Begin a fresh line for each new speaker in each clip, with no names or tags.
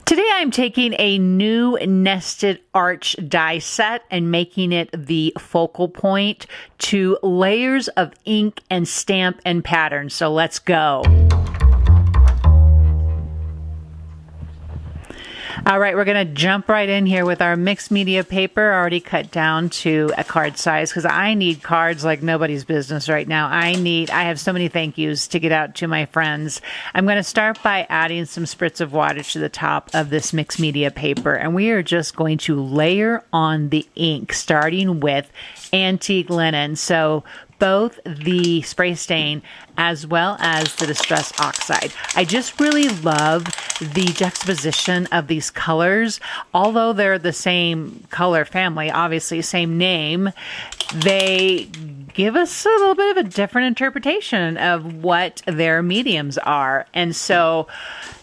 Today I'm taking a new nested arch die set and making it the focal point to layers of ink and stamp and pattern. So let's go. All right, we're going to jump right in here with our mixed media paper already cut down to a card size because I need cards like nobody's business right now. I have so many thank yous to get out to my friends. I'm going to start by adding some spritz of water to the top of this mixed media paper, and we are just going to layer on the ink, starting with antique linen. So both the spray stain as well as the distress oxide. I just really love the juxtaposition of these colors. Although they're the same color family, obviously same name, they give us a little bit of a different interpretation of what their mediums are. And so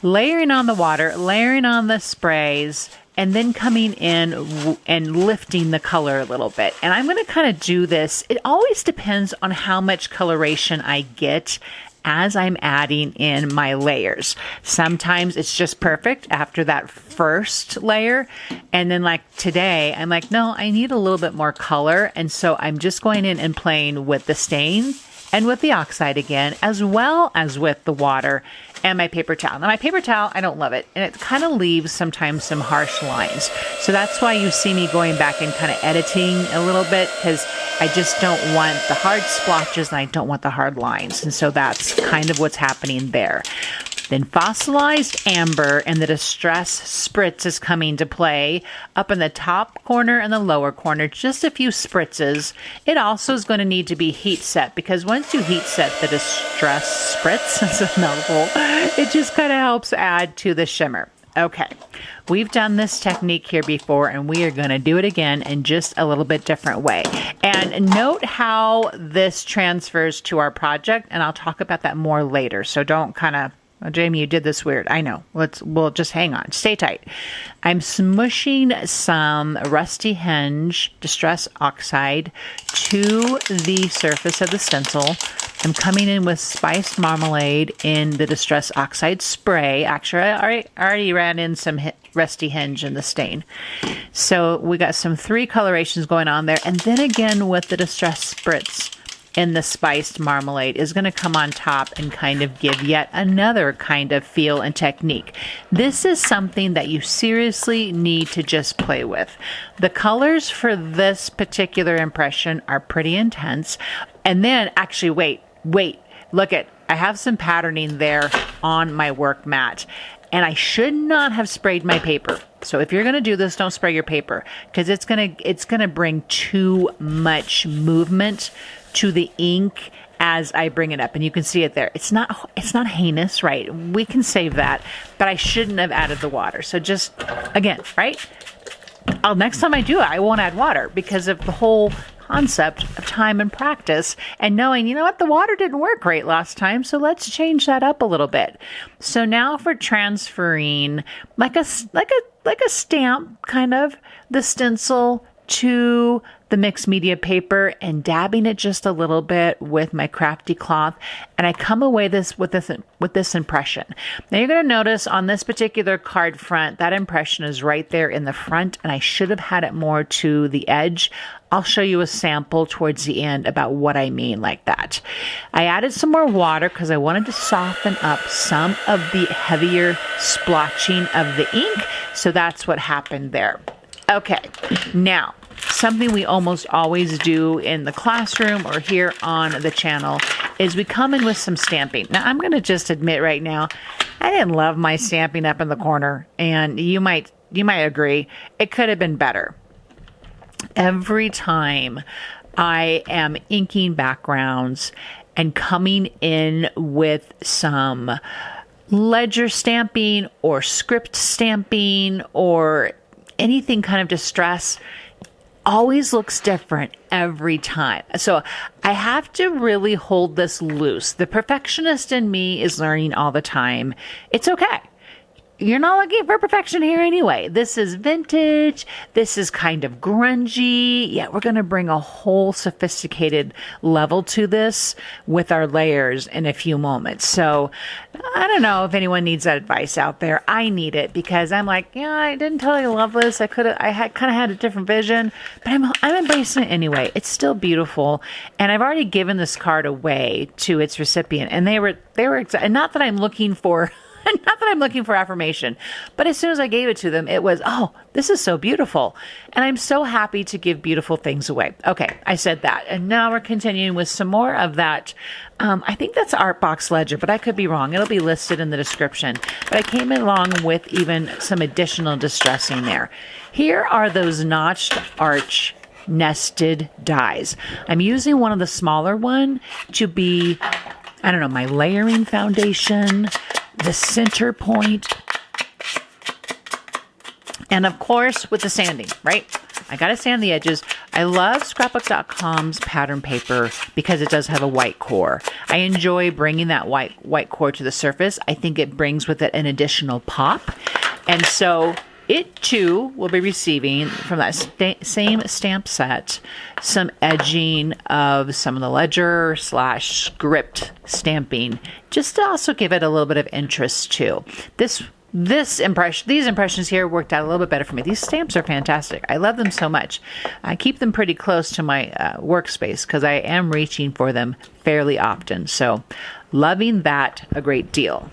layering on the water, layering on the sprays, and then coming in and lifting the color a little bit. And I'm going to kind of do this. It always depends on how much coloration I get as I'm adding in my layers. Sometimes it's just perfect after that first layer. And then like today, I'm like, no, I need a little bit more color. And so I'm just going in and playing with the stain and with the oxide again, as well as with the water and my paper towel. Now my paper towel, I don't love it. And it kind of leaves sometimes some harsh lines. So that's why you see me going back and kind of editing a little bit, because I just don't want the hard splotches and I don't want the hard lines. And so that's kind of what's happening there. Then fossilized amber and the distress spritz is coming to play up in the top corner and the lower corner, just a few spritzes. It also is going to need to be heat set, because once you heat set the distress spritz, it's a mouthful, it just kind of helps add to the shimmer. Okay, we've done this technique here before and we are going to do it again in just a little bit different way. And note how this transfers to our project, and I'll talk about that more later. So don't kind of, oh, Jamie, you did this weird. I know. We'll just hang on. Stay tight. I'm smushing some rusty hinge distress oxide to the surface of the stencil. I'm coming in with spiced marmalade in the distress oxide spray. Actually, I already ran in some rusty hinge in the stain. So we got some 3 colorations going on there. And then again with the distress spritz in the spiced marmalade is going to come on top and kind of give yet another kind of feel and technique. This is something that you seriously need to just play with. The colors for this particular impression are pretty intense. And then actually, wait, look at, I have some patterning there on my work mat. And I should not have sprayed my paper. So if you're going to do this, don't spray your paper, because it's going to bring too much movement to the ink as I bring it up. And you can see it there. It's not heinous, right? We can save that, but I shouldn't have added the water. So just, again, right? Next time I do it, I won't add water, because of the whole concept of time and practice and knowing, you know what, the water didn't work great last time, so let's change that up a little bit. So now for transferring like a stamp, kind of the stencil to the mixed media paper and dabbing it just a little bit with my crafty cloth, and I come away with this impression. Now you're going to notice on this particular card front, that impression is right there in the front, and I should have had it more to the edge. I'll show you a sample towards the end about what I mean like that. I added some more water because I wanted to soften up some of the heavier splotching of the ink, so that's what happened there. Okay, now something we almost always do in the classroom or here on the channel is we come in with some stamping. Now I'm going to just admit right now, I didn't love my stamping up in the corner, and you might agree it could have been better. Every time I am inking backgrounds and coming in with some ledger stamping or script stamping or anything kind of distress, always looks different every time. So I have to really hold this loose. The perfectionist in me is learning all the time. It's okay. you're not looking for perfection here anyway. This is vintage. This is kind of grungy. Yeah, we're going to bring a whole sophisticated level to this with our layers in a few moments. So I don't know if anyone needs that advice out there. I need it because I'm like, yeah, I didn't totally love this. I had kind of had a different vision, but I'm embracing it anyway. It's still beautiful. And I've already given this card away to its recipient, and they were excited. And not that I'm looking for affirmation, but as soon as I gave it to them, it was, oh, this is so beautiful. And I'm so happy to give beautiful things away. Okay, I said that. And now we're continuing with some more of that. I think that's Art Box Ledger, but I could be wrong. It'll be listed in the description. But I came along with even some additional distressing there. Here are those notched arch nested dies. I'm using one of the smaller one to be, I don't know, my layering foundation, the center point, and of course with the sanding, right? I got to sand the edges. I love ScrapbookCom's pattern paper because it does have a white core. I enjoy bringing that white core to the surface. I think it brings with it an additional pop. And so it too will be receiving from that same stamp set some edging of some of the ledger / script stamping, just to also give it a little bit of interest too. These impressions here worked out a little bit better for me. These stamps are fantastic. I love them so much. I keep them pretty close to my workspace because I am reaching for them fairly often. So loving that a great deal.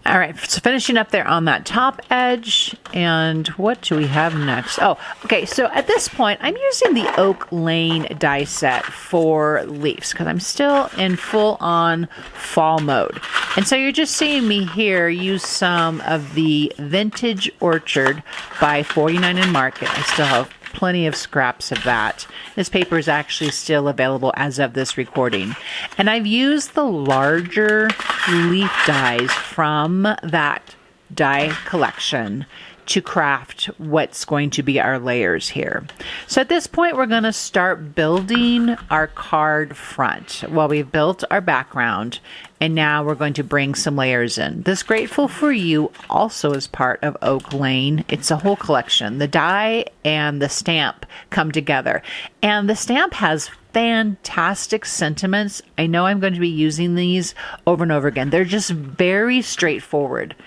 All right, so finishing up there on that top edge, and what do we have next? Oh, okay, so at this point, I'm using the Oak Lane die set for leaves because I'm still in full-on fall mode. And so you're just seeing me here use some of the Vintage Orchard by 49 and Market. I still have plenty of scraps of that. This paper is actually still available as of this recording. And I've used the larger leaf dies from that die collection to craft what's going to be our layers here. So at this point, we're going to start building our card front. Well, we've built our background, and now we're going to bring some layers in. This Grateful for You also is part of Oak Lane. It's a whole collection. The die and the stamp come together, and the stamp has fantastic sentiments. I know I'm going to be using these over and over again. They're just very straightforward.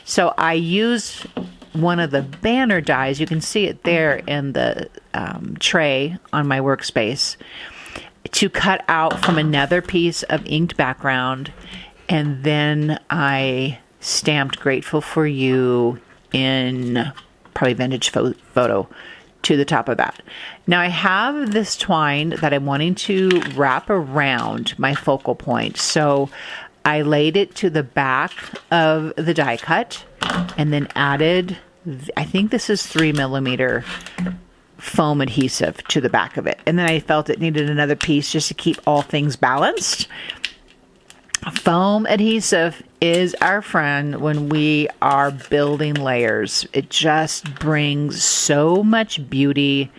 So I use one of the banner dies. You can see it there in the tray on my workspace, to cut out from another piece of inked background, and then I stamped Grateful for You in probably vintage photo to the top of that. Now I have this twine that I'm wanting to wrap around my focal point, so I laid it to the back of the die cut and then added, I think this is 3mm foam adhesive to the back of it. And then I felt it needed another piece just to keep all things balanced. Foam adhesive is our friend when we are building layers. It just brings so much beauty,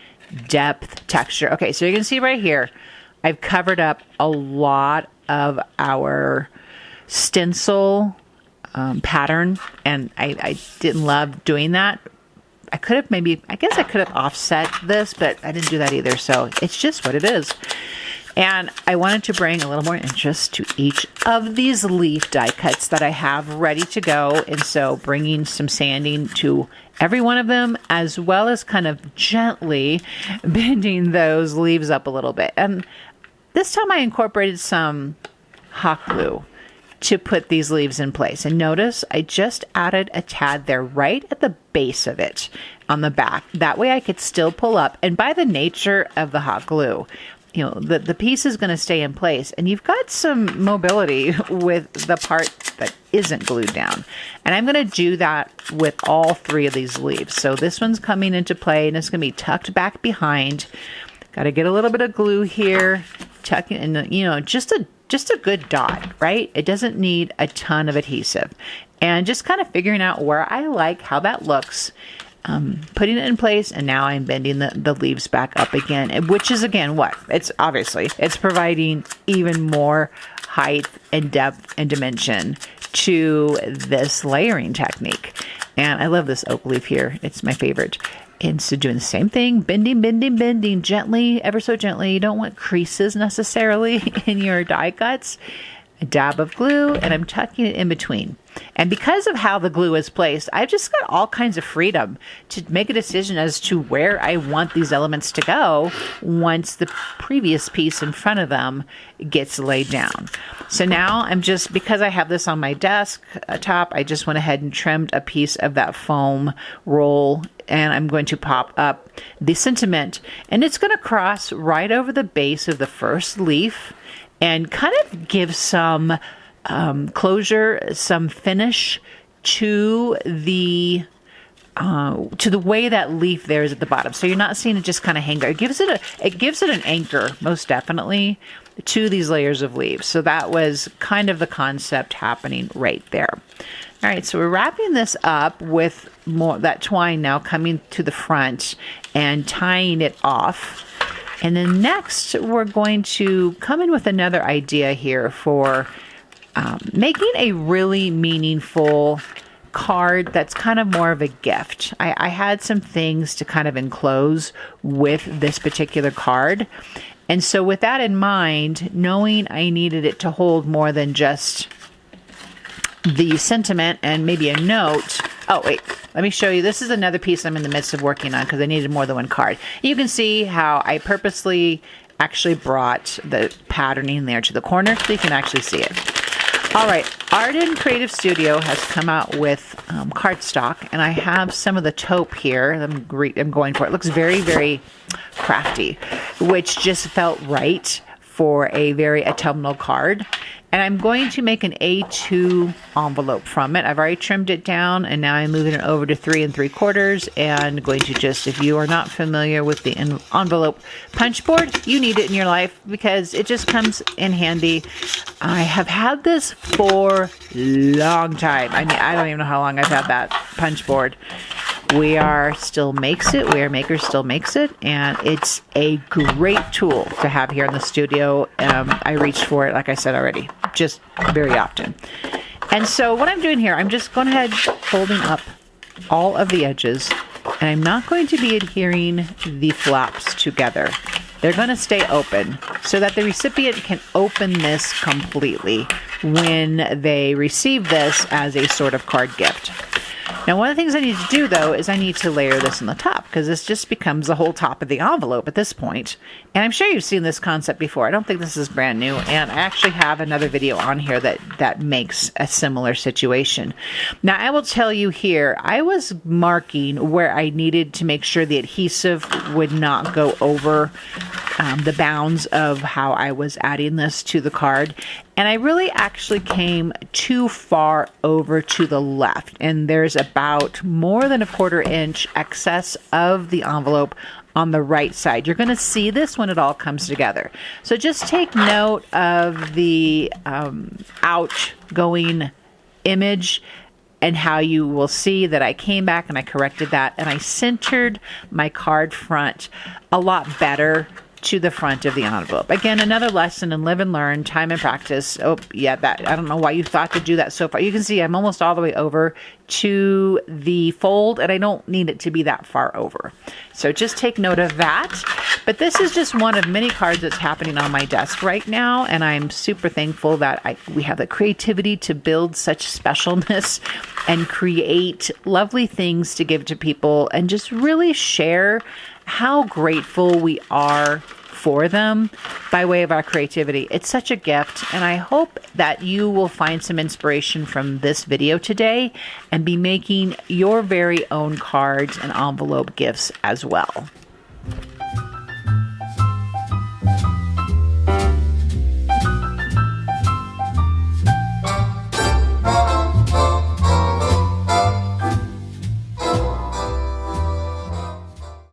depth, texture. Okay, so you can see right here, I've covered up a lot of our stencil pattern, and I didn't love doing that. I guess I could have offset this, but I didn't do that either, so it's just what it is. And I wanted to bring a little more interest to each of these leaf die cuts that I have ready to go, and so bringing some sanding to every one of them, as well as kind of gently bending those leaves up a little bit. And this time I incorporated some hot glue to put these leaves in place. And notice I just added a tad there right at the base of it on the back. That way I could still pull up. And by the nature of the hot glue, you know, the piece is going to stay in place, and you've got some mobility with the part that isn't glued down. And I'm going to do that with all three of these leaves. So this one's coming into play, and it's going to be tucked back behind. Got to get a little bit of glue here, tuck it in, you know, just a good dot, right? It doesn't need a ton of adhesive. And just kind of figuring out where I like how that looks, putting it in place, and now I'm bending the leaves back up again, which is again what? It's providing even more height and depth and dimension to this layering technique. And I love this oak leaf here. It's my favorite. And so doing the same thing, bending gently, ever so gently. You don't want creases necessarily in your die cuts. A dab of glue, and I'm tucking it in between. And because of how the glue is placed, I've just got all kinds of freedom to make a decision as to where I want these elements to go once the previous piece in front of them gets laid down. So now I'm just, because I have this on my desk top, I just went ahead and trimmed a piece of that foam roll, and I'm going to pop up the sentiment, and it's going to cross right over the base of the first leaf and kind of give some closure, some finish to the way that leaf there is at the bottom. So you're not seeing it just kind of hang there. It gives it an anchor, most definitely, to these layers of leaves. So that was kind of the concept happening right there. All right, so we're wrapping this up with more that twine now coming to the front and tying it off. And then next, we're going to come in with another idea here for making a really meaningful card that's kind of more of a gift. I had some things to kind of enclose with this particular card. And so with that in mind, knowing I needed it to hold more than just the sentiment and maybe a note. Oh, wait, let me show you. This is another piece I'm in the midst of working on because I needed more than one card. You can see how I purposely actually brought the patterning there to the corner so you can actually see it. All right, Art and Creative Studio has come out with cardstock, and I have some of the taupe here. I'm going for it. It looks very, very crafty, which just felt right for a very autumnal card. And I'm going to make an A2 envelope from it. I've already trimmed it down, and now I'm moving it over to 3 3/4 and going to just, if you are not familiar with the envelope punch board, you need it in your life because it just comes in handy. I have had this for a long time. I mean, I don't even know how long I've had that punch board. Wear still makes it. Wear Maker still makes it, and it's a great tool to have here in the studio. I reach for it, like I said already, just very often. And so what I'm doing here, I'm just going ahead folding up all of the edges, and I'm not going to be adhering the flaps together. They're going to stay open so that the recipient can open this completely when they receive this as a sort of card gift. Now, one of the things I need to do, though, is I need to layer this on the top because this just becomes the whole top of the envelope at this point. And I'm sure you've seen this concept before. I don't think this is brand new. And I actually have another video on here that makes a similar situation. Now, I will tell you here, I was marking where I needed to make sure the adhesive would not go over the bounds of how I was adding this to the card. And I really actually came too far over to the left. And there's about more than 1/4 inch excess of the envelope on the right side. You're going to see this when it all comes together. So just take note of the outgoing image and how you will see that I came back and I corrected that and I centered my card front a lot better to the front of the envelope. Again, another lesson in live and learn, time and practice. Oh, yeah, that I don't know why you thought to do that so far. You can see I'm almost all the way over to the fold, and I don't need it to be that far over. So just take note of that. But this is just one of many cards that's happening on my desk right now, and I'm super thankful that we have the creativity to build such specialness and create lovely things to give to people and just really share how grateful we are for them by way of our creativity. It's such a gift, and I hope that you will find some inspiration from this video today and be making your very own cards and envelope gifts as well.